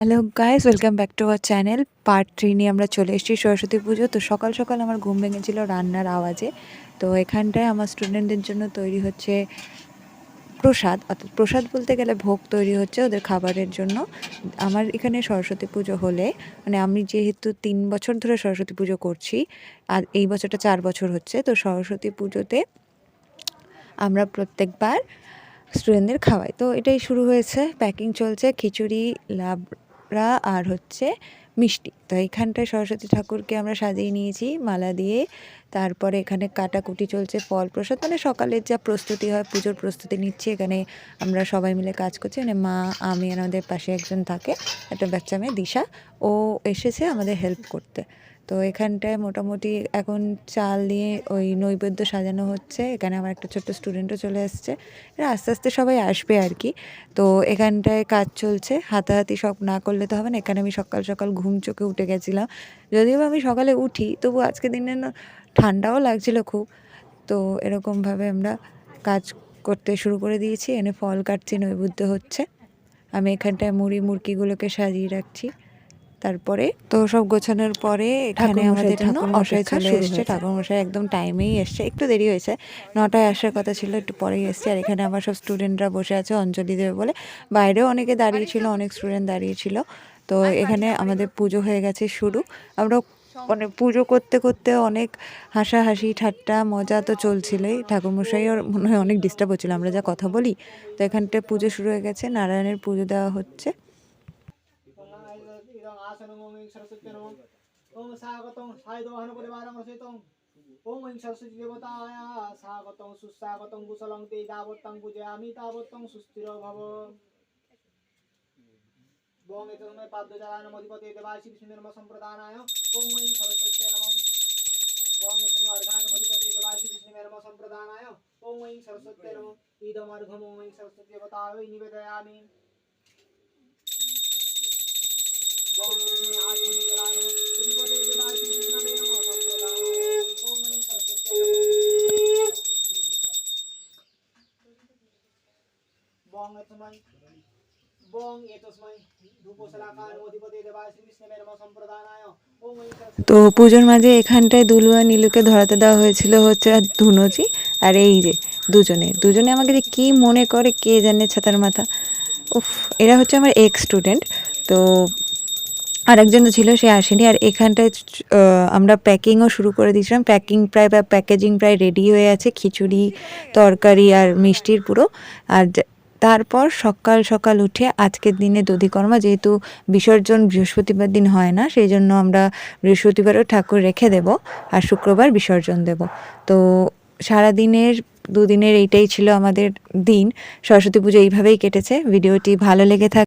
Hello guys, welcome back to our channel. Part 3 নিয়ে আমরা চলে এসেছি সরস্বতী পুজো। তো সকাল সকাল আমার ঘুম ভেঙেছিল রান্নার আওয়াজে। তো এখানটায় আমার স্টুডেন্টদের জন্য তৈরি হচ্ছে প্রসাদ, অর্থাৎ প্রসাদ বলতে গেলে ভোগ তৈরি হচ্ছে ওদের খাবারের জন্য। আমার এখানে সরস্বতী পুজো হলে, মানে আমি যেহেতু 3 বছর ধরে সরস্বতী পুজো করছি, আর এই বছরটা 4 বছর হচ্ছে, তো সরস্বতী পুজোতে আমরা প্রত্যেকবার স্টুডেন্টদের খাওয়াই। তো এটাই শুরু হয়েছে, প্যাকিং চলছে, খিচুড়ি, লাবড়া আর হচ্ছে মিষ্টি। তো এইখানটায় সরস্বতী ঠাকুরকে আমরা সাজিয়ে নিয়েছি মালা দিয়ে। তারপরে এখানে কাটাকুটি চলছে, ফল প্রসাদ, মানে সকালের যা প্রস্তুতি হয় পুজোর প্রস্তুতি নিচ্ছি। এখানে আমরা সবাই মিলে কাজ করছি, মানে মা, আমি, আর আমাদের পাশে একজন থাকে, একটা বাচ্চা মেয়ে দিশা, ও এসেছে আমাদের হেল্প করতে। তো এখানটায় মোটামুটি এখন চাল দিয়ে ওই নৈবেদ্য সাজানো হচ্ছে। এখানে আমার একটা ছোট্ট স্টুডেন্টও চলে এসছে। এরা আস্তে আস্তে সবাই আসবে আর কি। তো এখানটায় কাজ চলছে, হাতাহাতি সব না করলে তো হবে না। এখানে আমি সকাল সকাল ঘুম চোখে উঠে গেছিলাম, যদিও আমি সকালে উঠি, তবু আজকে দিনে না ঠান্ডাও লাগছিল খুব। তো এরকমভাবে আমরা কাজ করতে শুরু করে দিয়েছি। এনে ফল কাটছি, নৈবেদ্য হচ্ছে। আমি এখানটায় মুড়কিগুলোকে সাজিয়ে রাখছি। তারপরে তো সব গোছানোর পরে এখানে আমাদের ঠাকুরমশাই চলে এসছে। ঠাকুরমশাই একদম টাইমেই এসছে, একটু দেরি হয়েছে, 9টায় আসার কথা ছিল, একটু পরেই এসছে। আর এখানে আমার সব স্টুডেন্টরা বসে আছে অঞ্জলি দেবে বলে। বাইরেও অনেকে দাঁড়িয়েছিল, অনেক স্টুডেন্ট দাঁড়িয়েছিল। তো এখানে আমাদের পুজো হয়ে গেছে শুরু। আমরা মানে পুজো করতে করতে অনেক হাসাহাসি ঠাট্টা মজা তো চলছিলই। ঠাকুরমশাই ওর মনে হয় অনেক ডিস্টার্ব হচ্ছিলো আমরা যা কথা বলি। তো এখানটায় পুজো শুরু হয়ে গেছে, নারায়ণের পুজো দেওয়া হচ্ছে। ओम स्वागतं सायुधवाहन परिवारं रचितं ओम ऐं सरस्वती देवताय स्वागतं सुस्वागतं कुशलं ते यावत्तं पूजयामि तावत्तं सुस्थिरो भव ओम एतस्मै पादोदराय अधिपते देवासि विष्णुर्म सम्प्रदानाय ओम ऐं सरस्वती नमः ओम एतस्मै अर्घाय अधिपते देवासि विष्णुर्म सम्प्रदानाय ओम ऐं सरस्वती नमः इदमर्घम् ओम ऐं सरस्वती देवताय निवेदयामि তো পুজোর মাঝে এখানটায় দুলু আর নীলুকে ধরাতে দেওয়া হয়েছিল হচ্ছে আর ধুনুচি, আর এই যে দুজনে আমাকে যে কী মনে করে কে জানে, ছাতার মাথা। উফ, এরা হচ্ছে আমার এক্স স্টুডেন্ট। তো আরেকজন ছিল, সে আসেনি। আর এখানটায় আমরা প্যাকিংও শুরু করে দিয়েছিলাম। প্যাকেজিং প্রায় রেডি হয়ে আছে, খিচুড়ি, তরকারি আর মিষ্টির পুরো। আর তারপর সকাল সকাল উঠে আজকের দিনে দধিকর্মা, যেহেতু বিসর্জন বৃহস্পতিবার দিন হয় না, সেই জন্য আমরা বৃহস্পতিবারও ঠাকুর রেখে দেব আর শুক্রবার বিসর্জন দেব। তো সারাদিনের 2 দিনের এইটাই ছিল আমাদের দিন। সরস্বতী পুজো এইভাবেই কেটেছে। ভিডিওটি ভালো লেগে থাকে